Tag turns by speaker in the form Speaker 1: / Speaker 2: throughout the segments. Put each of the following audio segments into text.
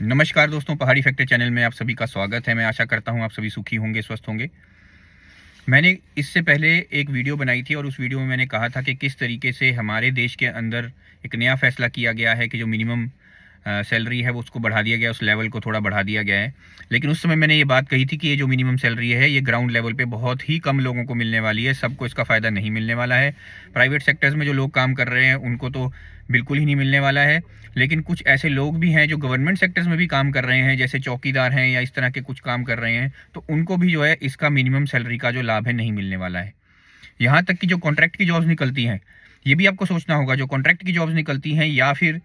Speaker 1: नमस्कार दोस्तों, पहाड़ी फैक्टर चैनल में आप सभी का स्वागत है। मैं आशा करता हूं आप सभी सुखी होंगे, स्वस्थ होंगे। मैंने इससे पहले एक वीडियो बनाई थी और उस वीडियो में मैंने कहा था कि किस तरीके से हमारे देश के अंदर एक नया फैसला किया गया है कि जो मिनिमम सैलरी है वो उसको बढ़ा दिया गया, उस लेवल को थोड़ा बढ़ा दिया गया है। लेकिन उस समय मैंने ये बात कही थी कि ये जो मिनिमम सैलरी है ये ग्राउंड लेवल पे बहुत ही कम लोगों को मिलने वाली है, सबको इसका फ़ायदा नहीं मिलने वाला है। प्राइवेट सेक्टर्स में जो लोग काम कर रहे हैं उनको तो बिल्कुल ही नहीं मिलने वाला है, लेकिन कुछ ऐसे लोग भी हैं जो गवर्नमेंट सेक्टर्स में भी काम कर रहे हैं, जैसे चौकीदार हैं या इस तरह के कुछ काम कर रहे हैं, तो उनको भी जो है इसका मिनिमम सैलरी का जो लाभ है नहीं मिलने वाला है। यहाँ तक कि जो कॉन्ट्रैक्ट की जॉब्स निकलती हैं, ये भी आपको सोचना होगा, जो कॉन्ट्रैक्ट की जॉब्स निकलती हैं या फिर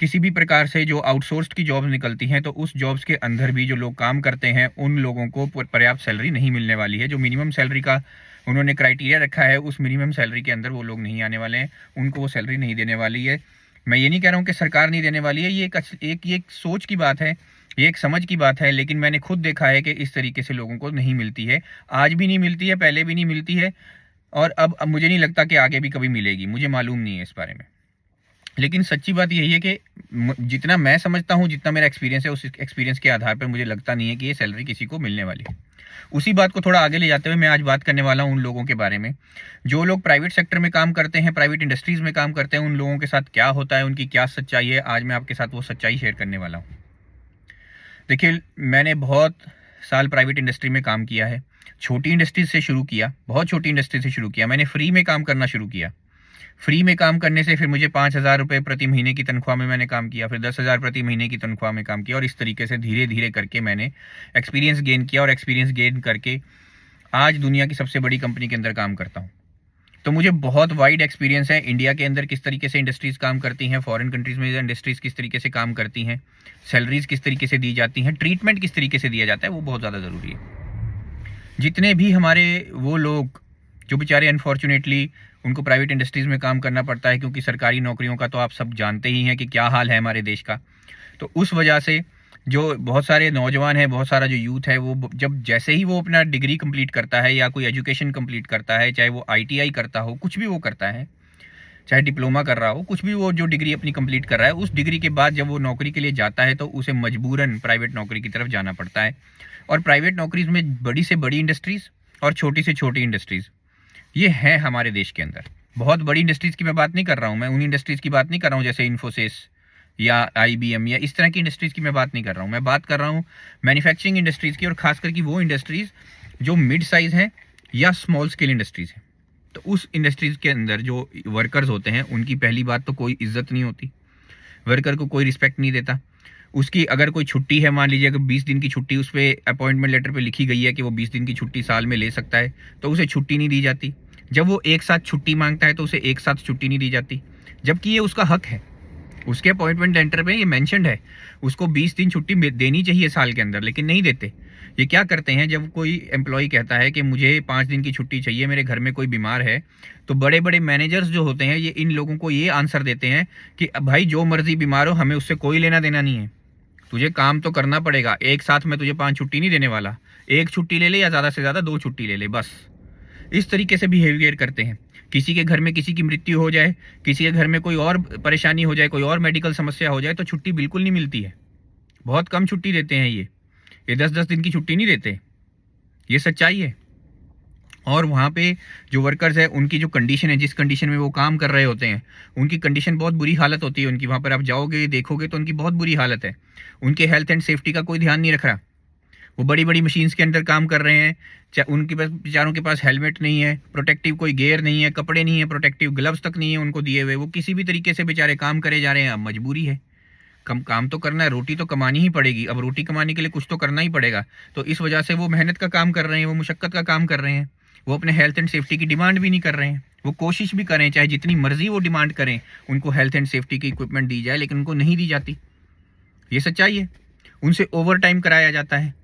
Speaker 1: किसी भी प्रकार से जो आउटसोर्स्ड की जॉब्स निकलती हैं, तो उस जॉब्स के अंदर भी जो लोग काम करते हैं उन लोगों को पर्याप्त सैलरी नहीं मिलने वाली है। जो मिनिमम सैलरी का उन्होंने क्राइटेरिया रखा है, उस मिनिमम सैलरी के अंदर वो लोग नहीं आने वाले हैं, उनको वो सैलरी नहीं देने वाली है। मैं ये नहीं कह रहा हूँ कि सरकार नहीं देने वाली है, ये एक सोच की बात है, ये एक समझ की बात है, लेकिन मैंने खुद देखा है कि इस तरीके से लोगों को नहीं मिलती है। आज भी नहीं मिलती है, पहले भी नहीं मिलती है, और अब मुझे नहीं लगता कि आगे भी कभी मिलेगी। मुझे मालूम नहीं है इस बारे में, लेकिन सच्ची बात यही है कि जितना मैं समझता हूँ, जितना मेरा एक्सपीरियंस है, उस एक्सपीरियंस के आधार पर मुझे लगता नहीं है कि ये सैलरी किसी को मिलने वाली है। उसी बात को थोड़ा आगे ले जाते हुए मैं आज बात करने वाला हूँ उन लोगों के बारे में जो लोग प्राइवेट सेक्टर में काम करते हैं, प्राइवेट इंडस्ट्रीज में काम करते हैं। उन लोगों के साथ क्या होता है, उनकी क्या सच्चाई है, आज मैं आपके साथ वो सच्चाई शेयर करने वाला हूँ। देखिए, मैंने बहुत साल प्राइवेट इंडस्ट्री में काम किया है। छोटी इंडस्ट्रीज से शुरू किया, बहुत छोटी इंडस्ट्री से शुरू किया। मैंने फ्री में काम करना शुरू किया। फ्री में काम करने से फिर मुझे 5,000 रुपये प्रति महीने की तनख्वाह में मैंने काम किया, फिर 10,000 प्रति महीने की तनख्वाह में काम किया, और इस तरीके से धीरे धीरे करके मैंने एक्सपीरियंस गेन किया, और एक्सपीरियंस गेन करके आज दुनिया की सबसे बड़ी कंपनी के अंदर काम करता हूँ। तो मुझे बहुत वाइड एक्सपीरियंस है इंडिया के अंदर किस तरीके से इंडस्ट्रीज काम करती हैं, फॉरेन कंट्रीज़ में इंडस्ट्रीज़ किस तरीके से काम करती हैं, सैलरीज किस तरीके से दी जाती हैं, ट्रीटमेंट किस तरीके से दिया जाता है, वो बहुत ज़्यादा ज़रूरी है। जितने भी हमारे वो लोग जो बेचारे अनफॉर्चुनेटली उनको प्राइवेट इंडस्ट्रीज़ में काम करना पड़ता है, क्योंकि सरकारी नौकरियों का तो आप सब जानते ही हैं कि क्या हाल है हमारे देश का। तो उस वजह से जो बहुत सारे नौजवान हैं, बहुत सारा जो यूथ है, वो जब जैसे ही वो अपना डिग्री कंप्लीट करता है या कोई एजुकेशन कंप्लीट करता है, चाहे वो आईटीआई करता हो, कुछ भी वो करता है, चाहे डिप्लोमा कर रहा हो, कुछ भी वो जो डिग्री अपनी कंप्लीट कर रहा है, उस डिग्री के बाद जब वो नौकरी के लिए जाता है तो उसे मजबूरन प्राइवेट नौकरी की तरफ जाना पड़ता है। और प्राइवेट नौकरीज में बड़ी से बड़ी इंडस्ट्रीज़ और छोटी से छोटी इंडस्ट्रीज़ ये है हमारे देश के अंदर। बहुत बड़ी इंडस्ट्रीज़ की मैं बात नहीं कर रहा हूँ, मैं उन इंडस्ट्रीज़ की बात नहीं कर रहा हूँ जैसे इन्फोसिस या आईबीएम या इस तरह की इंडस्ट्रीज़ की मैं बात नहीं कर रहा हूँ। मैं बात कर रहा हूँ मैन्युफैक्चरिंग इंडस्ट्रीज़ की, और खासकर की वो इंडस्ट्रीज़ जो मिड साइज़ हैं या स्मॉल स्केल इंडस्ट्रीज़ हैं। तो उस इंडस्ट्रीज़ के अंदर जो वर्कर्स होते हैं उनकी पहली बात तो कोई इज्जत नहीं होती, वर्कर को कोई रिस्पेक्ट नहीं देता। उसकी अगर कोई छुट्टी है, मान लीजिए अगर 20 दिन की छुट्टी उस पर अपॉइंटमेंट लेटर पे लिखी गई है कि वो 20 दिन की छुट्टी साल में ले सकता है, तो उसे छुट्टी नहीं दी जाती। जब वो एक साथ छुट्टी मांगता है तो उसे एक साथ छुट्टी नहीं दी जाती, जबकि ये उसका हक है। उसके अपॉइंटमेंट लेटर पे ये मेंशन्ड है, उसको 20 दिन छुट्टी देनी चाहिए साल के अंदर, लेकिन नहीं देते। ये क्या करते हैं, जब कोई एम्प्लॉय कहता है कि मुझे 5 दिन की छुट्टी चाहिए, मेरे घर में कोई बीमार है, तो बड़े बड़े मैनेजर्स जो होते हैं ये इन लोगों को ये आंसर देते हैं कि भाई जो मर्जी बीमार हो, हमें उससे कोई लेना देना नहीं है, तुझे काम तो करना पड़ेगा, एक साथ में तुझे 5 छुट्टी नहीं देने वाला, एक छुट्टी ले ले या ज़्यादा से ज़्यादा 2 छुट्टी ले ले बस। इस तरीके से बिहेवियर करते हैं। किसी के घर में किसी की मृत्यु हो जाए, किसी के घर में कोई और परेशानी हो जाए, कोई और मेडिकल समस्या हो जाए, तो छुट्टी बिल्कुल नहीं मिलती है। बहुत कम छुट्टी देते हैं ये 10-10 दिन की छुट्टी नहीं देते, ये सच्चाई है। और वहाँ पे जो वर्कर्स है उनकी जो कंडीशन है, जिस कंडीशन में वो काम कर रहे होते हैं, उनकी कंडीशन बहुत बुरी हालत होती है उनकी। वहाँ पर आप जाओगे देखोगे तो उनकी बहुत बुरी हालत है। उनके हेल्थ एंड सेफ्टी का कोई ध्यान नहीं रख रहा। वो बड़ी बड़ी मशीन्स के अंदर काम कर रहे हैं, उनके पास बेचारों के पास हेलमेट नहीं है, प्रोटेक्टिव कोई गियर नहीं है, कपड़े नहीं है, प्रोटेक्टिव ग्लव्स तक नहीं है उनको दिए हुए। वो किसी भी तरीके से बेचारे काम करे जा रहे हैं। अब मजबूरी है, काम तो करना है, रोटी तो कमानी ही पड़ेगी। अब रोटी कमाने के लिए कुछ तो करना ही पड़ेगा, तो इस वजह से वो मेहनत का काम कर रहे हैं, वो मुशक्कत का काम कर रहे हैं। वो अपने हेल्थ एंड सेफ्टी की डिमांड भी नहीं कर रहे हैं। वो कोशिश भी करें, चाहे जितनी मर्जी वो डिमांड करें, उनको हेल्थ एंड सेफ्टी की इक्विपमेंट दी जाए, लेकिन उनको नहीं दी जाती। ये सच्चाई है। उनसे ओवर टाइम कराया जाता है।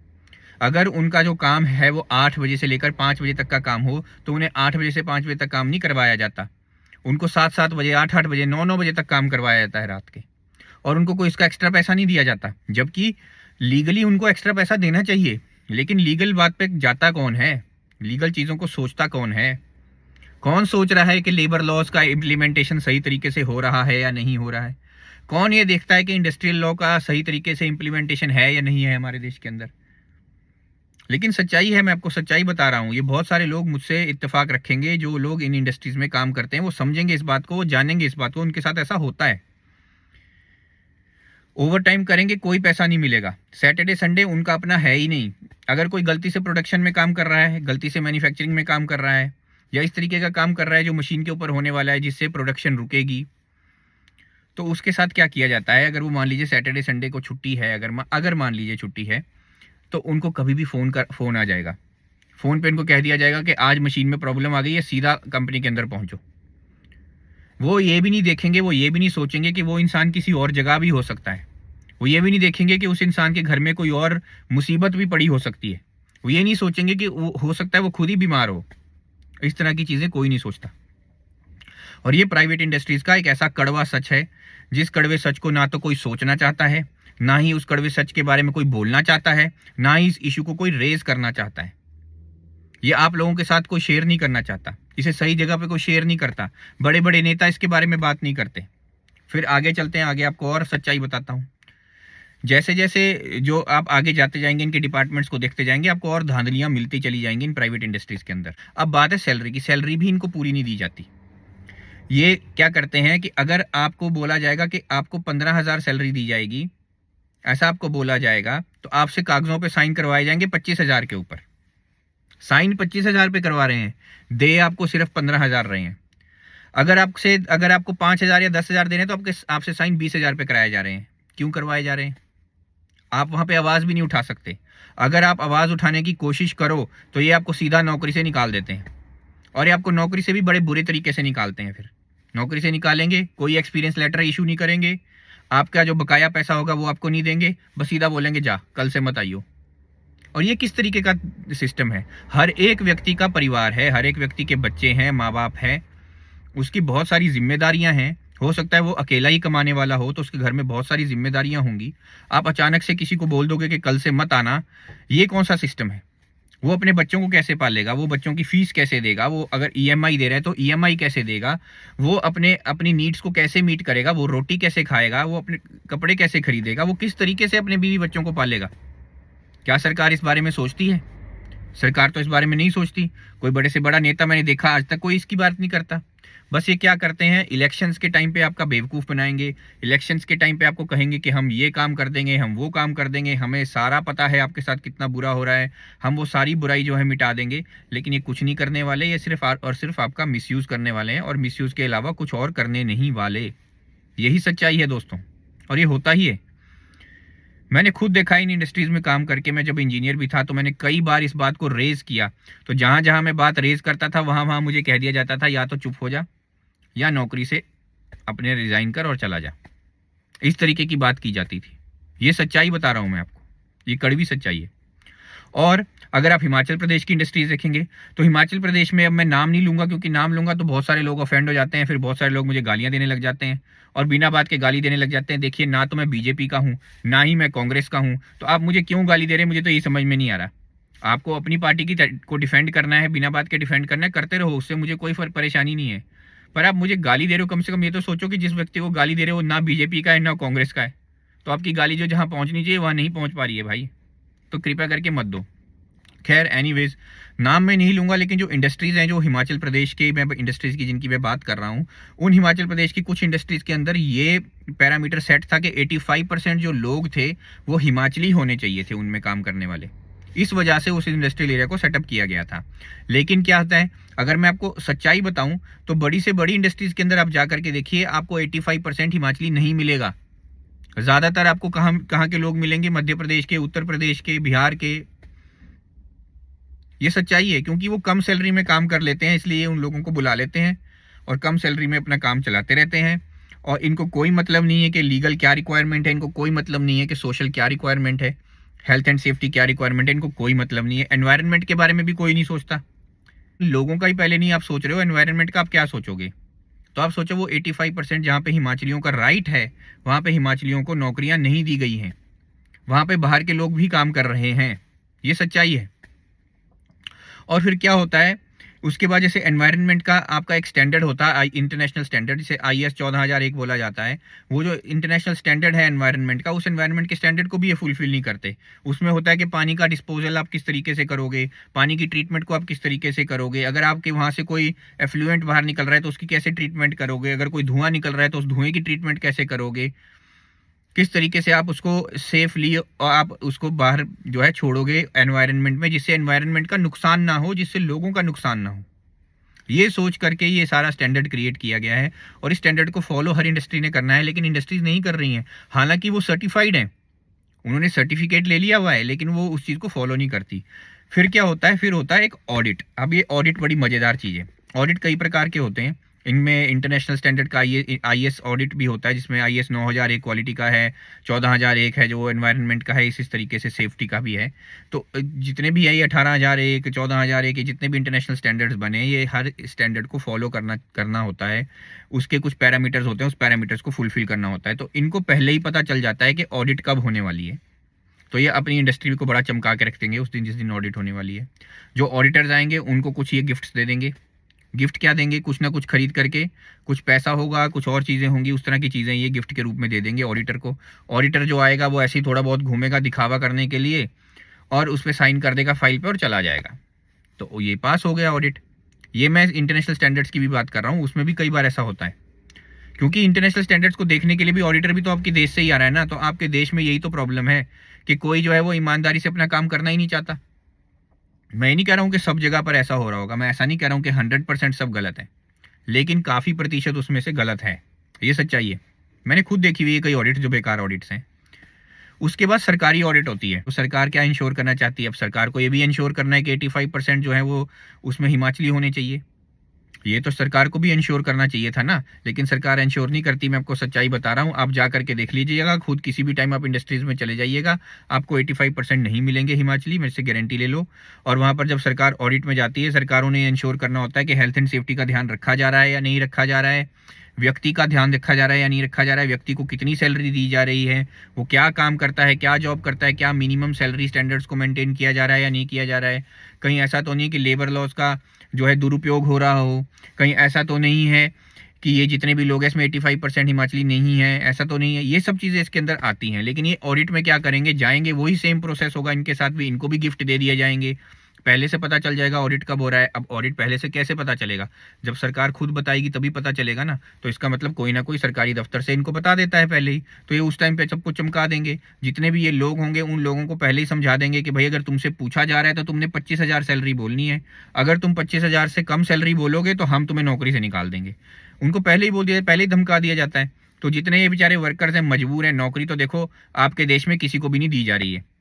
Speaker 1: अगर उनका जो काम है वो 8 बजे से लेकर 5 बजे तक का काम हो, तो उन्हें 8 बजे से 5 बजे तक काम नहीं करवाया जाता। उनको 7-7 बजे, 8-8 बजे, 9-9 बजे तक काम करवाया जाता है रात के, और उनको कोई इसका एक्स्ट्रा पैसा नहीं दिया जाता। जबकि लीगली उनको एक्स्ट्रा पैसा देना चाहिए, लेकिन लीगल बात पे जाता कौन है, लीगल चीज़ों को सोचता कौन है? कौन सोच रहा है कि लेबर लॉज का इम्प्लीमेंटेशन सही तरीके से हो रहा है या नहीं हो रहा है? कौन ये देखता है कि इंडस्ट्रियल लॉ का सही तरीके से इम्प्लीमेंटेशन है या नहीं है हमारे देश के अंदर? लेकिन सच्चाई है, मैं आपको सच्चाई बता रहा हूँ। ये बहुत सारे लोग मुझसे इत्तेफाक रखेंगे, जो लोग इन इंडस्ट्रीज में काम करते हैं वो समझेंगे इस बात को, वो जानेंगे इस बात को, उनके साथ ऐसा होता है। ओवर टाइम करेंगे, कोई पैसा नहीं मिलेगा। सैटरडे संडे उनका अपना है ही नहीं। अगर कोई गलती से प्रोडक्शन में काम कर रहा है, गलती से मैन्युफैक्चरिंग में काम कर रहा है, या इस तरीके का काम कर रहा है जो मशीन के ऊपर होने वाला है जिससे प्रोडक्शन रुकेगी, तो उसके साथ क्या किया जाता है? अगर वो मान लीजिए सैटरडे संडे को छुट्टी है, अगर मान लीजिए छुट्टी है, तो उनको कभी भी फ़ोन आ जाएगा। फ़ोन पे इनको कह दिया जाएगा कि आज मशीन में प्रॉब्लम आ गई है, सीधा कंपनी के अंदर पहुंचो। वो ये भी नहीं देखेंगे, वो ये भी नहीं सोचेंगे कि वो इंसान किसी और जगह भी हो सकता है। वो ये भी नहीं देखेंगे कि उस इंसान के घर में कोई और मुसीबत भी पड़ी हो सकती है। वो ये नहीं सोचेंगे कि वो हो सकता है वो खुद ही बीमार हो। इस तरह की चीज़ें कोई नहीं सोचता। और ये प्राइवेट इंडस्ट्रीज़ का एक ऐसा कड़वा सच है, जिस कड़वे सच को ना तो कोई सोचना चाहता है, ना ही उस कड़वे सच के बारे में कोई बोलना चाहता है, ना ही इस इशू को कोई रेज करना चाहता है। ये आप लोगों के साथ कोई शेयर नहीं करना चाहता, इसे सही जगह पे कोई शेयर नहीं करता। बड़े बड़े नेता इसके बारे में बात नहीं करते। फिर आगे चलते हैं, आगे आपको और सच्चाई बताता हूँ। जैसे जैसे जो आप आगे जाते जाएंगे, इनके डिपार्टमेंट्स को देखते जाएंगे, आपको और धांधलियाँ मिलती चली जाएंगी इन प्राइवेट इंडस्ट्रीज़ के अंदर। अब बात है सैलरी की। सैलरी भी इनको पूरी नहीं दी जाती। ये क्या करते हैं कि अगर आपको बोला जाएगा कि आपको 15,000 सैलरी दी जाएगी, ऐसा आपको बोला जाएगा, तो आपसे कागजों पे साइन करवाए जाएंगे 25,000 के ऊपर। साइन 25,000 पे करवा रहे हैं, दे आपको सिर्फ 15,000 रहे हैं। अगर आपको 5,000 या 10,000 देने, तो आपसे साइन 20,000 पे कराए जा रहे हैं। क्यों करवाए जा रहे हैं? आप वहां पे आवाज भी नहीं उठा सकते। अगर आप आवाज उठाने की कोशिश करो तो ये आपको सीधा नौकरी से निकाल देते हैं, और ये आपको नौकरी से भी बड़े बुरे तरीके से निकालते हैं। फिर नौकरी से निकालेंगे, कोई एक्सपीरियंस लेटर इशू नहीं करेंगे, आपका जो बकाया पैसा होगा वो आपको नहीं देंगे, बस सीधा बोलेंगे जा कल से मत आइयो। और ये किस तरीके का सिस्टम है? हर एक व्यक्ति का परिवार है, हर एक व्यक्ति के बच्चे हैं, माँ बाप है, उसकी बहुत सारी जिम्मेदारियां हैं। हो सकता है वो अकेला ही कमाने वाला हो, तो उसके घर में बहुत सारी जिम्मेदारियां होंगी। आप अचानक से किसी को बोल दोगे कि कल से मत आना, ये कौन सा सिस्टम है? वो अपने बच्चों को कैसे पालेगा? वो बच्चों की फीस कैसे देगा? वो अगर ईएमआई दे रहा है तो ईएमआई कैसे देगा? वो अपनी नीड्स को कैसे मीट करेगा? वो रोटी कैसे खाएगा? वो अपने कपड़े कैसे खरीदेगा? वो किस तरीके से अपने बीवी बच्चों को पालेगा? क्या सरकार इस बारे में सोचती है? सरकार तो इस बारे में नहीं सोचती। कोई बड़े से बड़ा नेता मैंने देखा आज तक कोई इसकी बात नहीं करता। बस ये क्या करते हैं, इलेक्शंस के टाइम पे आपका बेवकूफ़ बनाएंगे। इलेक्शंस के टाइम पे आपको कहेंगे कि हम ये काम कर देंगे, हम वो काम कर देंगे, हमें सारा पता है आपके साथ कितना बुरा हो रहा है, हम वो सारी बुराई जो है मिटा देंगे। लेकिन ये कुछ नहीं करने वाले, ये सिर्फ और सिर्फ आपका मिसयूज़ करने वाले हैं, और मिसयूज़ के अलावा कुछ और करने नहीं वाले। यही सच्चाई है दोस्तों, और ये होता ही है। मैंने खुद देखा इन इंडस्ट्रीज़ में काम करके। मैं जब इंजीनियर भी था तो मैंने कई बार इस बात को रेज़ किया। तो जहाँ जहाँ मैं बात रेज़ करता था, वहाँ वहाँ मुझे कह दिया जाता था या तो चुप हो जा, या नौकरी से अपने रिज़ाइन कर और चला जा। इस तरीके की बात की जाती थी। ये सच्चाई बता रहा हूँ मैं आपको, ये कड़वी सच्चाई है। और अगर आप हिमाचल प्रदेश की इंडस्ट्रीज देखेंगे, तो हिमाचल प्रदेश में, अब मैं नाम नहीं लूँगा क्योंकि नाम लूँगा तो बहुत सारे लोग ऑफेंड हो जाते हैं, फिर बहुत सारे लोग मुझे गालियाँ देने लग जाते हैं, और बिना बात के गाली देने लग जाते हैं। देखिए, ना तो मैं बीजेपी का हूँ, ना ही मैं कांग्रेस का हूँ, तो आप मुझे क्यों गाली दे रहे हैं, मुझे तो ये समझ में नहीं आ रहा। आपको अपनी पार्टी को डिफेंड करना है, बिना बात के डिफेंड करना है, करते रहो, उससे मुझे कोई परेशानी नहीं है। पर आप मुझे गाली दे रहे हो, कम से कम ये तो सोचो कि जिस व्यक्ति को गाली दे रहे हो ना बीजेपी का है ना कांग्रेस का है, तो आपकी गाली जो जहाँ पहुँचनी चाहिए वहाँ नहीं पहुँच पा रही है भाई, तो कृपया करके मत दो। खैर, एनीवेज, नाम मैं नहीं लूँगा, लेकिन जो इंडस्ट्रीज़ हैं, जो हिमाचल प्रदेश के, मैं इंडस्ट्रीज़ की जिनकी मैं बात कर रहा हूँ, उन हिमाचल प्रदेश की कुछ इंडस्ट्रीज़ के अंदर ये पैरामीटर सेट था कि 85% जो लोग थे वो हिमाचली होने चाहिए थे उनमें काम करने वाले। इस वजह से उस इंडस्ट्रियल एरिया को सेटअप किया गया था। लेकिन क्या होता है, अगर मैं आपको सच्चाई बताऊं, तो बड़ी से बड़ी इंडस्ट्रीज़ के अंदर आप जा करके देखिए, आपको 85% हिमाचली नहीं मिलेगा। ज़्यादातर आपको कहाँ के लोग मिलेंगे? मध्य प्रदेश के, उत्तर प्रदेश के, बिहार के। ये सच्चाई है, क्योंकि वो कम सैलरी में काम कर लेते हैं, इसलिए उन लोगों को बुला लेते हैं और कम सैलरी में अपना काम चलाते रहते हैं। और इनको कोई मतलब नहीं है कि लीगल क्या रिक्वायरमेंट है, इनको कोई मतलब नहीं है कि सोशल क्या रिक्वायरमेंट है, हेल्थ एंड सेफ्टी क्या रिक्वायरमेंट है, इनको कोई मतलब नहीं है। एनवायरनमेंट के बारे में भी कोई नहीं सोचता। लोगों का ही पहले नहीं आप सोच रहे हो, एनवायरनमेंट का आप क्या सोचोगे? तो आप सोचो, वो 85% जहाँ पे हिमाचलियों का राइट है, वहाँ पे हिमाचलियों को नौकरियाँ नहीं दी गई हैं, वहाँ पे बाहर के लोग भी काम कर रहे हैं। ये सच्चाई है। और फिर क्या होता है, उसके बाद जैसे एनवायरनमेंट का आपका एक स्टैंडर्ड होता है, इंटरनेशनल स्टैंडर्ड, जिसे IS 14001 बोला जाता है। वो जो इंटरनेशनल स्टैंडर्ड है एनवायरनमेंट का, उस एनवायरनमेंट के स्टैंडर्ड को भी ये फुलफिल नहीं करते। उसमें होता है कि पानी का डिस्पोजल आप किस तरीके से करोगे, पानी की ट्रीटमेंट को आप किस तरीके से करोगे, अगर आपके वहाँ से कोई एफ्लुएंट बाहर निकल रहा है तो उसकी कैसे ट्रीटमेंट करोगे, अगर कोई धुआं निकल रहा है तो उस धुएं की ट्रीटमेंट कैसे करोगे, किस तरीके से आप उसको सेफली और आप उसको बाहर जो है छोड़ोगे एनवायरनमेंट में, जिससे एनवायरनमेंट का नुकसान ना हो, जिससे लोगों का नुकसान ना हो। ये सोच करके ये सारा स्टैंडर्ड क्रिएट किया गया है और इस स्टैंडर्ड को फॉलो हर इंडस्ट्री ने करना है, लेकिन इंडस्ट्रीज नहीं कर रही हैं। हालांकि वो सर्टिफाइड हैं, उन्होंने सर्टिफिकेट ले लिया हुआ है, लेकिन वो उस चीज़ को फॉलो नहीं करती। फिर क्या होता है, फिर होता है एक ऑडिट। अब ये ऑडिट बड़ी मज़ेदार चीज़ है। ऑडिट कई प्रकार के होते हैं, इनमें इंटरनेशनल स्टैंडर्ड का IS ऑडिट भी होता है, जिसमें IS 9001 क्वालिटी का है, 14001 है जो एनवायरनमेंट का है, इस तरीके से सेफ्टी का भी है। तो जितने भी है, ये 18001, 14001, जितने भी इंटरनेशनल स्टैंडर्ड्स बने, ये हर स्टैंडर्ड को फॉलो करना होता है। उसके कुछ पैरामीटर्स होते हैं, उस पैरामीटर्स को फुलफिल करना होता है। तो इनको पहले ही पता चल जाता है कि ऑडिट कब होने वाली है। तो ये अपनी इंडस्ट्री को बड़ा चमका के रख देंगे उस दिन, जिस दिन ऑडिट होने वाली है। जो ऑडिटर्स आएंगे उनको कुछ ये गिफ्ट्स दे देंगे। गिफ्ट क्या देंगे, कुछ ना कुछ खरीद करके, कुछ पैसा होगा, कुछ और चीज़ें होंगी, उस तरह की चीज़ें ये गिफ्ट के रूप में दे देंगे ऑडिटर को। ऑडिटर जो आएगा वो ऐसे ही थोड़ा बहुत घूमेगा दिखावा करने के लिए, और उस पर साइन कर देगा फाइल पे और चला जाएगा। तो ये पास हो गया ऑडिट। ये मैं इंटरनेशनल स्टैंडर्ड्स की भी बात कर रहा हूँ, उसमें भी कई बार ऐसा होता है, क्योंकि इंटरनेशनल स्टैंडर्ड्स को देखने के लिए भी ऑडिटर भी तो आपके देश से ही आ रहा है ना। तो आपके देश में यही तो प्रॉब्लम है कि कोई जो है वो ईमानदारी से अपना काम करना ही नहीं चाहता। मैं ये नहीं कह रहा हूँ कि सब जगह पर ऐसा हो रहा होगा, मैं ऐसा नहीं कह रहा हूँ कि 100% सब गलत है, लेकिन काफ़ी प्रतिशत उसमें से गलत है, ये सच्चाई है। मैंने खुद देखी हुई है कई ऑडिट जो बेकार ऑडिट्स हैं। उसके बाद सरकारी ऑडिट होती है। तो सरकार क्या इंश्योर करना चाहती है, अब सरकार को ये भी इंश्योर करना है कि 85% जो है वो उसमें हिमाचली होने चाहिए। ये तो सरकार को भी इंश्योर करना चाहिए था ना, लेकिन सरकार इंश्योर नहीं करती। मैं आपको सच्चाई बता रहा हूँ, आप जा करके देख लीजिएगा खुद, किसी भी टाइम आप इंडस्ट्रीज में चले जाइएगा, आपको 85% नहीं मिलेंगे हिमाचली, मेरे से गारंटी ले लो। और वहाँ पर जब सरकार ऑडिट में जाती है, सरकारों ने इंश्योर करना होता है कि हेल्थ एंड सेफ्टी का ध्यान रखा जा रहा है या नहीं रखा जा रहा है, व्यक्ति का ध्यान रखा जा रहा है या नहीं रखा जा रहा है, व्यक्ति को कितनी सैलरी दी जा रही है, वो क्या काम करता है, क्या जॉब करता है, क्या मिनिमम सैलरी स्टैंडर्ड्स को मेंटेन किया जा रहा है या नहीं किया जा रहा है। कहीं ऐसा तो नहीं कि लेबर लॉज का जो है दुरुपयोग हो रहा हो, कहीं ऐसा तो नहीं है कि ये जितने भी लोग हैं इसमें 85% हिमाचली नहीं है, ऐसा तो नहीं है। ये सब चीज़ें इसके अंदर आती हैं, लेकिन ये ऑडिट में क्या करेंगे, जाएंगे वही सेम प्रोसेस होगा इनके साथ भी, इनको भी गिफ्ट दे दिए जाएंगे। पहले से पता चल जाएगा ऑडिट कब हो रहा है। अब ऑडिट पहले से कैसे पता चलेगा, जब सरकार खुद बताएगी तभी पता चलेगा ना। तो इसका मतलब कोई ना कोई सरकारी दफ्तर से इनको बता देता है पहले ही, तो ये उस टाइम पे सबको चमका देंगे। जितने भी ये लोग होंगे उन लोगों को पहले ही समझा देंगे कि भाई अगर तुमसे पूछा जा रहा है तो तुमने 25,000 सैलरी बोलनी है, अगर तुम 25,000 से कम सैलरी बोलोगे तो हम तुम्हें नौकरी से निकाल देंगे। उनको पहले ही बोल दिया, पहले ही धमका दिया जाता है। तो जितने ये बेचारे वर्कर्स हैं मजबूर हैं, नौकरी तो देखो आपके देश में किसी को भी नहीं दी जा रही है।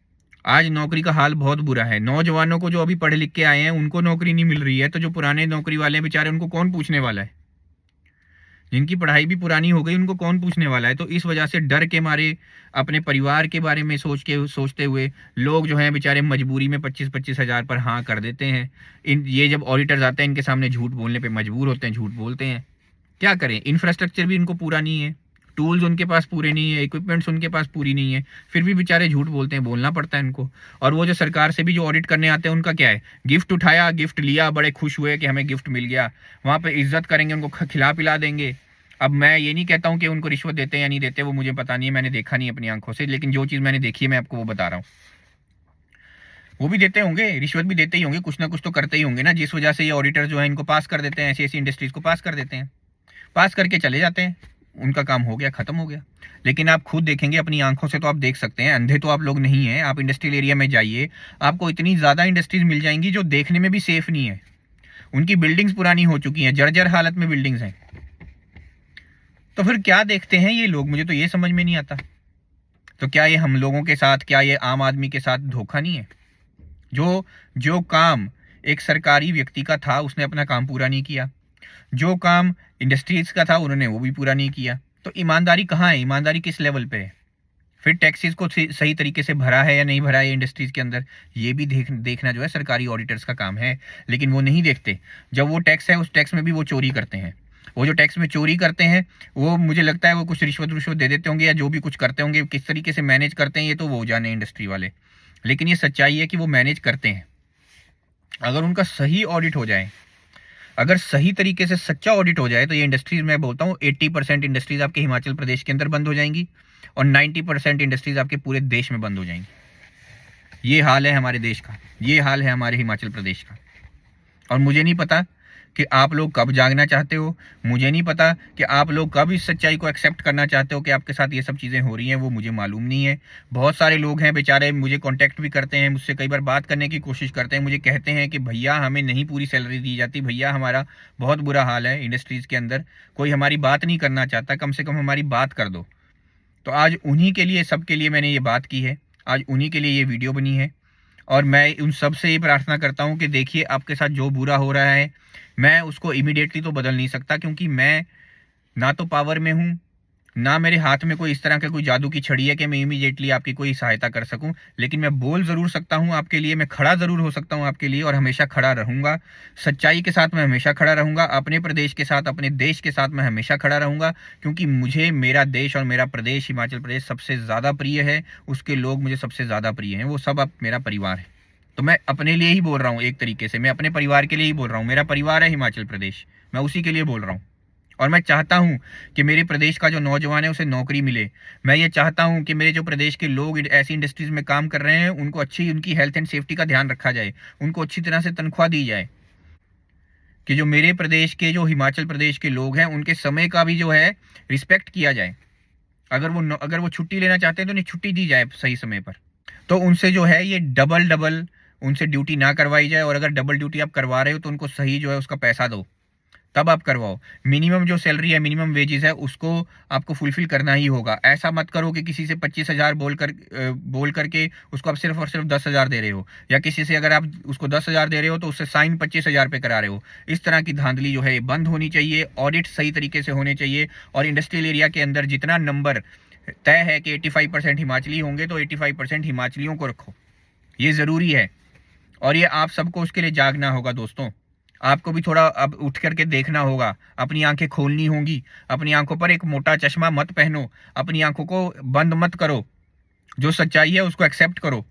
Speaker 1: आज नौकरी का हाल बहुत बुरा है। नौजवानों को जो अभी पढ़ लिख के आए हैं उनको नौकरी नहीं मिल रही है, तो जो पुराने नौकरी वाले हैं बेचारे, उनको कौन पूछने वाला है। जिनकी पढ़ाई भी पुरानी हो गई उनको कौन पूछने वाला है। तो इस वजह से डर के मारे, अपने परिवार के बारे में सोचते हुए लोग जो हैं बेचारे मजबूरी में 25-25 हज़ार पर हाँ कर देते हैं। ये जब ऑडिटर्स आते हैं इनके सामने झूठ बोलने पर मजबूर होते हैं, झूठ बोलते हैं। क्या करें, इंफ्रास्ट्रक्चर भी इनको पूरा नहीं है, टूल्स उनके पास पूरे नहीं है, इक्विपमेंट्स उनके पास पूरी नहीं है, फिर भी बेचारे झूठ बोलते हैं, बोलना पड़ता है इनको। और वो जो सरकार से भी जो ऑडिट करने आते हैं उनका क्या है, गिफ्ट उठाया, गिफ्ट लिया, बड़े खुश हुए कि हमें गिफ्ट मिल गया, वहाँ पे इज्जत करेंगे, उनको खिला पिला देंगे। अब मैं ये नहीं कहता हूँ कि उनको रिश्वत देते हैं या नहीं देते, वो मुझे पता नहीं है, मैंने देखा नहीं अपनी आंखों से, लेकिन जो चीज़ मैंने देखी है मैं आपको वो बता रहा हूँ। वो भी देते होंगे, रिश्वत भी देते ही होंगे, कुछ ना कुछ तो करते ही होंगे ना, जिस वजह से ये ऑडिटर जो है इनको पास कर देते हैं, ऐसी ऐसी इंडस्ट्रीज को पास कर देते हैं, पास करके चले जाते हैं, उनका काम हो गया, खत्म हो गया। लेकिन आप खुद देखेंगे अपनी आंखों से तो आप देख सकते हैं, अंधे तो आप लोग नहीं हैं। आप इंडस्ट्रियल एरिया में जाइए, आपको इतनी ज़्यादा इंडस्ट्रीज मिल जाएंगी जो देखने में भी सेफ नहीं है। उनकी बिल्डिंग्स पुरानी हो चुकी हैं, जर्जर हालत में बिल्डिंग्स हैं। तो फिर क्या देखते हैं ये लोग, मुझे तो ये समझ में नहीं आता। तो क्या ये हम लोगों के साथ, क्या ये आम आदमी के साथ धोखा नहीं है? जो काम एक सरकारी व्यक्ति का था उसने अपना काम पूरा नहीं किया, जो काम इंडस्ट्रीज का था उन्होंने वो भी पूरा नहीं किया। तो ईमानदारी कहाँ है, ईमानदारी किस लेवल पे है? फिर टैक्सेस को सही तरीके से भरा है या नहीं भरा है इंडस्ट्रीज के अंदर, ये भी देखना जो है सरकारी ऑडिटर्स का काम है। लेकिन वो नहीं देखते। जब वो टैक्स है, उस टैक्स में भी वो चोरी करते हैं। वो जो टैक्स में चोरी करते हैं वो मुझे लगता है वो कुछ रिश्वत दे देते होंगे, या जो भी कुछ करते होंगे, किस तरीके से मैनेज करते हैं ये तो वो जाने इंडस्ट्री वाले। लेकिन ये सच्चाई है कि वो मैनेज करते हैं। अगर उनका सही ऑडिट हो जाए, अगर सही तरीके से सच्चा ऑडिट हो जाए तो ये इंडस्ट्रीज, मैं बोलता हूँ 80% इंडस्ट्रीज आपके हिमाचल प्रदेश के अंदर बंद हो जाएंगी और 90% इंडस्ट्रीज आपके पूरे देश में बंद हो जाएंगी। ये हाल है हमारे देश का, ये हाल है हमारे हिमाचल प्रदेश का। और मुझे नहीं पता कि आप लोग कब जागना चाहते हो, मुझे नहीं पता कि आप लोग कब इस सच्चाई को एक्सेप्ट करना चाहते हो कि आपके साथ ये सब चीज़ें हो रही हैं, वो मुझे मालूम नहीं है। बहुत सारे लोग हैं बेचारे, मुझे कांटेक्ट भी करते हैं, मुझसे कई बार बात करने की कोशिश करते हैं, मुझे कहते हैं कि भैया हमें नहीं पूरी सैलरी दी जाती, भैया हमारा बहुत बुरा हाल है इंडस्ट्रीज़ के अंदर, कोई हमारी बात नहीं करना चाहता, कम से कम हमारी बात कर दो। तो आज उन्हीं के लिए, सबके लिए मैंने ये बात की है, आज उन्हीं के लिए ये वीडियो बनी है। और मैं उन सब से ये प्रार्थना करता हूँ कि देखिए आपके साथ जो बुरा हो रहा है, मैं उसको इमीडिएटली तो बदल नहीं सकता, क्योंकि मैं ना तो पावर में हूँ, ना मेरे हाथ में कोई इस तरह का कोई जादू की छड़ी है कि मैं इमीडिएटली आपकी कोई सहायता कर सकूं। लेकिन मैं बोल ज़रूर सकता हूं आपके लिए, मैं खड़ा ज़रूर हो सकता हूं आपके लिए, और हमेशा खड़ा रहूंगा। सच्चाई के साथ मैं हमेशा खड़ा रहूंगा, अपने प्रदेश के साथ, अपने देश के साथ मैं हमेशा खड़ा रहूंगा, क्योंकि मुझे मेरा देश और मेरा प्रदेश हिमाचल प्रदेश सबसे ज़्यादा प्रिय है, उसके लोग मुझे सबसे ज़्यादा प्रिय हैं, वो सब अब मेरा परिवार है। तो मैं अपने लिए ही बोल रहा हूँ, एक तरीके से मैं अपने परिवार के लिए ही बोल रहा हूँ। मेरा परिवार है हिमाचल प्रदेश, मैं उसी के लिए बोल रहा हूँ। और मैं चाहता हूं कि मेरे प्रदेश का जो नौजवान है उसे नौकरी मिले। मैं ये चाहता हूं कि मेरे जो प्रदेश के लोग ऐसी इंडस्ट्रीज में काम कर रहे हैं उनको अच्छी, उनकी हेल्थ एंड सेफ्टी का ध्यान रखा जाए, उनको अच्छी तरह से तनख्वाह दी जाए, कि जो मेरे प्रदेश के, जो हिमाचल प्रदेश के लोग हैं, उनके समय का भी जो है रिस्पेक्ट किया जाए। अगर वो छुट्टी लेना चाहते हैं तो उन्हें छुट्टी दी जाए सही समय पर। तो उनसे जो है ये डबल डबल उनसे ड्यूटी ना करवाई जाए, और अगर डबल ड्यूटी आप करवा रहे हो तो उनको सही जो है उसका पैसा दो, तब आप करवाओ। मिनिमम जो सैलरी है, मिनिमम वेजेस है, उसको आपको फुलफिल करना ही होगा। ऐसा मत करो कि किसी से 25,000 बोल करके उसको आप सिर्फ और सिर्फ 10,000 दे रहे हो, या किसी से अगर आप उसको 10,000 दे रहे हो तो उससे साइन 25,000 पे करा रहे हो। इस तरह की धांधली जो है बंद होनी चाहिए, ऑडिट सही तरीके से होने चाहिए। और इंडस्ट्रियल एरिया के अंदर जितना नंबर तय है कि 85% हिमाचली होंगे तो 85% हिमाचलियों को रखो, ये ज़रूरी है। और ये आप सबको उसके लिए जागना होगा दोस्तों। आपको भी थोड़ा अब उठ करके देखना होगा, अपनी आंखें खोलनी होंगी, अपनी आंखों पर एक मोटा चश्मा मत पहनो, अपनी आंखों को बंद मत करो, जो सच्चाई है उसको एक्सेप्ट करो।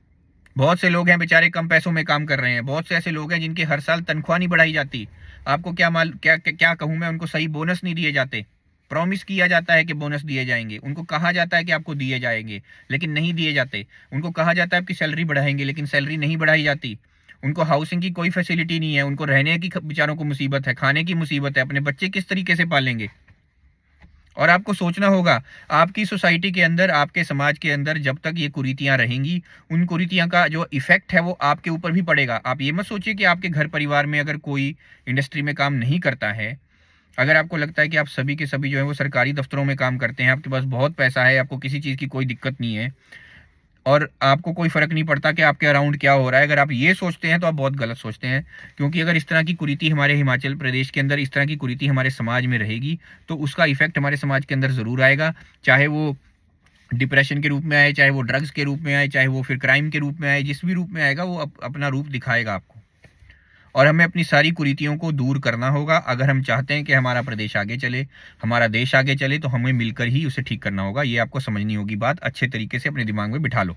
Speaker 1: बहुत से लोग हैं बेचारे कम पैसों में काम कर रहे हैं, बहुत से ऐसे लोग हैं जिनके हर साल तनख्वाह नहीं बढ़ाई जाती। आपको क्या कहूँ मैं, उनको सही बोनस नहीं दिए जाते। प्रॉमिस किया जाता है कि बोनस दिए जाएंगे, उनको कहा जाता है कि आपको दिए जाएंगे, लेकिन नहीं दिए जाते। उनको कहा जाता है आपकी सैलरी बढ़ाएंगे, लेकिन सैलरी नहीं बढ़ाई जाती। उनको हाउसिंग की कोई फैसिलिटी नहीं है, उनको रहने की बेचारों को मुसीबत है, खाने की मुसीबत है, अपने बच्चे किस तरीके से पालेंगे। और आपको सोचना होगा, आपकी सोसाइटी के अंदर, आपके समाज के अंदर जब तक ये कुरीतियां रहेंगी, उन कुरीतियां का जो इफेक्ट है वो आपके ऊपर भी पड़ेगा। आप ये मत सोचिए कि आपके घर परिवार में अगर कोई इंडस्ट्री में काम नहीं करता है, अगर आपको लगता है कि आप सभी के सभी जो है वो सरकारी दफ्तरों में काम करते हैं, आपके पास बहुत पैसा है, आपको किसी चीज़ की कोई दिक्कत नहीं है, और आपको कोई फ़र्क नहीं पड़ता कि आपके अराउंड क्या हो रहा है, अगर आप ये सोचते हैं तो आप बहुत गलत सोचते हैं। क्योंकि अगर इस तरह की कुरीति हमारे हिमाचल प्रदेश के अंदर, इस तरह की कुरीति हमारे समाज में रहेगी, तो उसका इफेक्ट हमारे समाज के अंदर ज़रूर आएगा। चाहे वो डिप्रेशन के रूप में आए, चाहे वो ड्रग्स के रूप में आए, चाहे वो फिर क्राइम के रूप में आए, जिस भी रूप में आएगा वो अपना रूप दिखाएगा आपको। और हमें अपनी सारी कुरीतियों को दूर करना होगा। अगर हम चाहते हैं कि हमारा प्रदेश आगे चले, हमारा देश आगे चले, तो हमें मिलकर ही उसे ठीक करना होगा। ये आपको समझनी होगी बात, अच्छे तरीके से अपने दिमाग में बिठा लो।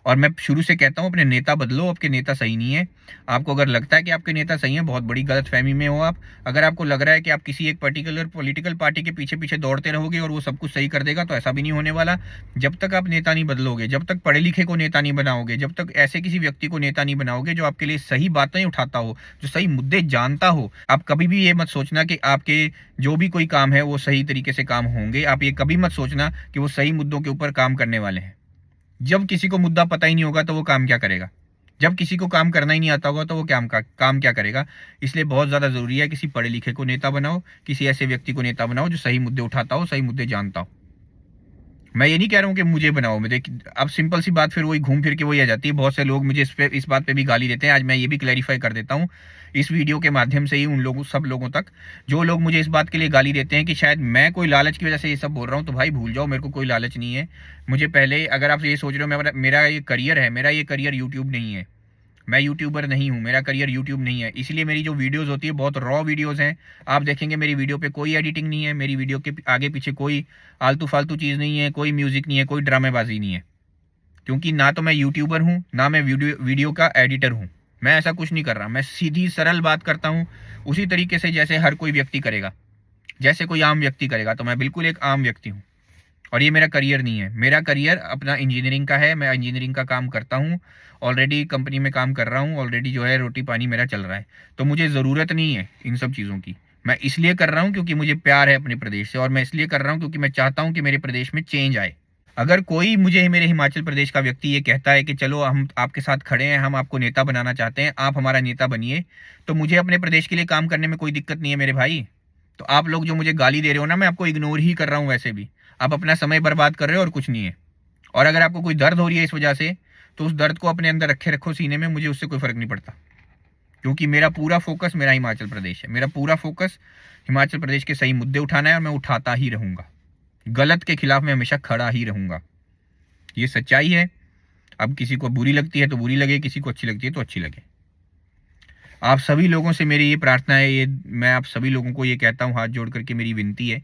Speaker 1: और मैं शुरू से कहता हूँ, अपने नेता बदलो, आपके नेता सही नहीं है। आपको अगर लगता है कि आपके नेता सही है, बहुत बड़ी गलतफहमी में हो आप। अगर आपको लग रहा है कि आप किसी एक पर्टिकुलर पॉलिटिकल पार्टी के पीछे पीछे दौड़ते रहोगे और वो सब कुछ सही कर देगा, तो ऐसा भी नहीं होने वाला। जब तक आप नेता नहीं बदलोगे, जब तक पढ़े लिखे को नेता नहीं बनाओगे, जब तक ऐसे किसी व्यक्ति को नेता नहीं बनाओगे जो आपके लिए सही बातें उठाता हो, जो सही मुद्दे जानता हो, आप कभी भी ये मत सोचना कि आपके जो भी कोई काम है वो सही तरीके से काम होंगे। आप ये कभी मत सोचना कि वो सही मुद्दों के ऊपर काम करने वाले हैं। जब किसी को मुद्दा पता ही नहीं होगा तो वो काम क्या करेगा? जब किसी को काम करना ही नहीं आता होगा तो वो काम क्या करेगा? इसलिए बहुत ज़्यादा ज़रूरी है किसी पढ़े लिखे को नेता बनाओ, किसी ऐसे व्यक्ति को नेता बनाओ जो सही मुद्दे उठाता हो, सही मुद्दे जानता हो। मैं ये नहीं कह रहा हूँ कि मुझे बनाओ। मैं देख, अब सिंपल सी बात फिर वही घूम फिर के वही आ जाती है। बहुत से लोग मुझे इस बात पे भी गाली देते हैं। आज मैं ये भी क्लैरिफाई कर देता हूँ इस वीडियो के माध्यम से ही उन लोगों, सब लोगों तक, जो लोग मुझे इस बात के लिए गाली देते हैं कि शायद मैं कोई लालच की वजह से ये सब बोल रहा हूँ, तो भाई भूल जाओ, मेरे को कोई लालच नहीं है। मुझे पहले, अगर आप ये सोच रहे हो मेरा ये करियर है, मेरा ये करियर यूट्यूब नहीं है, मैं यूट्यूबर नहीं हूँ, मेरा करियर यूट्यूब नहीं है। इसलिए मेरी जो वीडियोस होती है बहुत रॉ वीडियोस हैं। आप देखेंगे मेरी वीडियो पे कोई एडिटिंग नहीं है, मेरी वीडियो के आगे पीछे कोई आलतू फालतू चीज़ नहीं है, कोई म्यूज़िक नहीं है, कोई ड्रामेबाजी नहीं है। क्योंकि ना तो मैं यूट्यूबर हूँ, ना मैं वीडियो का एडिटर हूँ। मैं ऐसा कुछ नहीं कर रहा, मैं सीधी सरल बात करता हूँ उसी तरीके से जैसे हर कोई व्यक्ति करेगा, जैसे कोई आम व्यक्ति करेगा। तो मैं बिल्कुल एक आम व्यक्ति हूँ और ये मेरा करियर नहीं है। मेरा करियर अपना इंजीनियरिंग का है, मैं इंजीनियरिंग का काम करता हूँ, ऑलरेडी कंपनी में काम कर रहा हूँ, ऑलरेडी जो है रोटी पानी मेरा चल रहा है। तो मुझे ज़रूरत नहीं है इन सब चीज़ों की। मैं इसलिए कर रहा हूँ क्योंकि मुझे प्यार है अपने प्रदेश से, और मैं इसलिए कर रहा हूँ क्योंकि मैं चाहता हूँ कि मेरे प्रदेश में चेंज आए। अगर कोई मुझे मेरे हिमाचल प्रदेश का व्यक्ति ये कहता है कि चलो हम आपके साथ खड़े हैं, हम आपको नेता बनाना चाहते हैं, आप हमारा नेता बनिए, तो मुझे अपने प्रदेश के लिए काम करने में कोई दिक्कत नहीं है मेरे भाई। तो आप लोग जो मुझे गाली दे रहे हो ना, मैं आपको इग्नोर ही कर रहा हूँ। वैसे भी आप अपना समय बर्बाद कर रहे हो और कुछ नहीं है। और अगर आपको कोई दर्द हो रही है इस वजह से, तो उस दर्द को अपने अंदर रखे रखो सीने में, मुझे उससे कोई फर्क नहीं पड़ता। क्योंकि मेरा पूरा फोकस मेरा हिमाचल प्रदेश है, मेरा पूरा फोकस हिमाचल प्रदेश के सही मुद्दे उठाना है, और मैं उठाता ही रहूंगा। गलत के खिलाफ मैं हमेशा खड़ा ही रहूंगा। ये सच्चाई है। अब किसी को बुरी लगती है तो बुरी लगे, किसी को अच्छी लगती है तो अच्छी लगे। आप सभी लोगों से मेरी ये प्रार्थना है, ये मैं आप सभी लोगों को ये कहता हूँ, हाथ जोड़ करके मेरी विनती है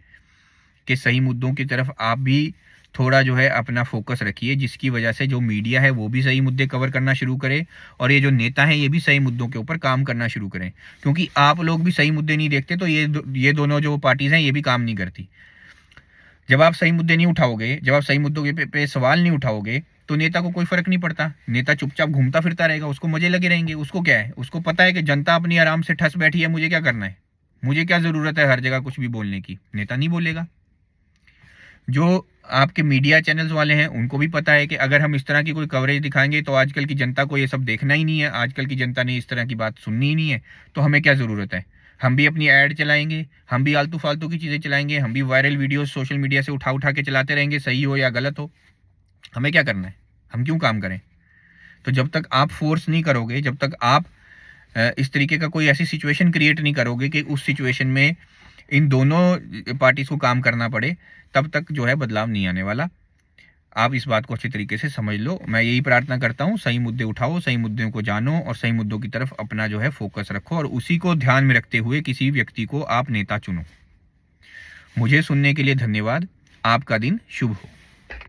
Speaker 1: कि सही मुद्दों की तरफ आप भी थोड़ा जो है अपना फोकस रखिए, जिसकी वजह से जो मीडिया है वो भी सही मुद्दे कवर करना शुरू करे, और ये जो नेता हैं ये भी सही मुद्दों के ऊपर काम करना शुरू करें। क्योंकि आप लोग भी सही मुद्दे नहीं देखते तो ये दोनों जो पार्टीज हैं ये भी काम नहीं करती। जब आप सही मुद्दे नहीं उठाओगे, जब आप सही मुद्दों पे सवाल नहीं उठाओगे, तो नेता को कोई फर्क नहीं पड़ता। नेता चुपचाप घूमता फिरता रहेगा, उसको मजे लगे रहेंगे। उसको क्या है, उसको पता है कि जनता अपनी आराम से ठस बैठी है, मुझे क्या करना है, मुझे क्या जरूरत है हर जगह कुछ भी बोलने की। नेता नहीं बोलेगा। जो आपके मीडिया चैनल्स वाले हैं उनको भी पता है कि अगर हम इस तरह की कोई कवरेज दिखाएंगे तो आजकल की जनता को ये सब देखना ही नहीं है, आजकल की जनता ने इस तरह की बात सुननी ही नहीं है। तो हमें क्या ज़रूरत है, हम भी अपनी ऐड चलाएंगे, हम भी आलतू फालतू की चीज़ें चलाएंगे, हम भी वायरल वीडियोस सोशल मीडिया से उठा उठा के चलाते रहेंगे, सही हो या गलत हो। हमें क्या करना है, हम क्यों काम करें। तो जब तक आप फोर्स नहीं करोगे, जब तक आप इस तरीके का कोई ऐसी सिचुएशन क्रिएट नहीं करोगे कि उस सिचुएशन में इन दोनों पार्टीज को काम करना पड़े, तब तक जो है बदलाव नहीं आने वाला। आप इस बात को अच्छी तरीके से समझ लो। मैं यही प्रार्थना करता हूँ, सही मुद्दे उठाओ, सही मुद्दों को जानो, और सही मुद्दों की तरफ अपना जो है फोकस रखो, और उसी को ध्यान में रखते हुए किसी व्यक्ति को आप नेता चुनो। मुझे सुनने के लिए धन्यवाद। आपका दिन शुभ हो।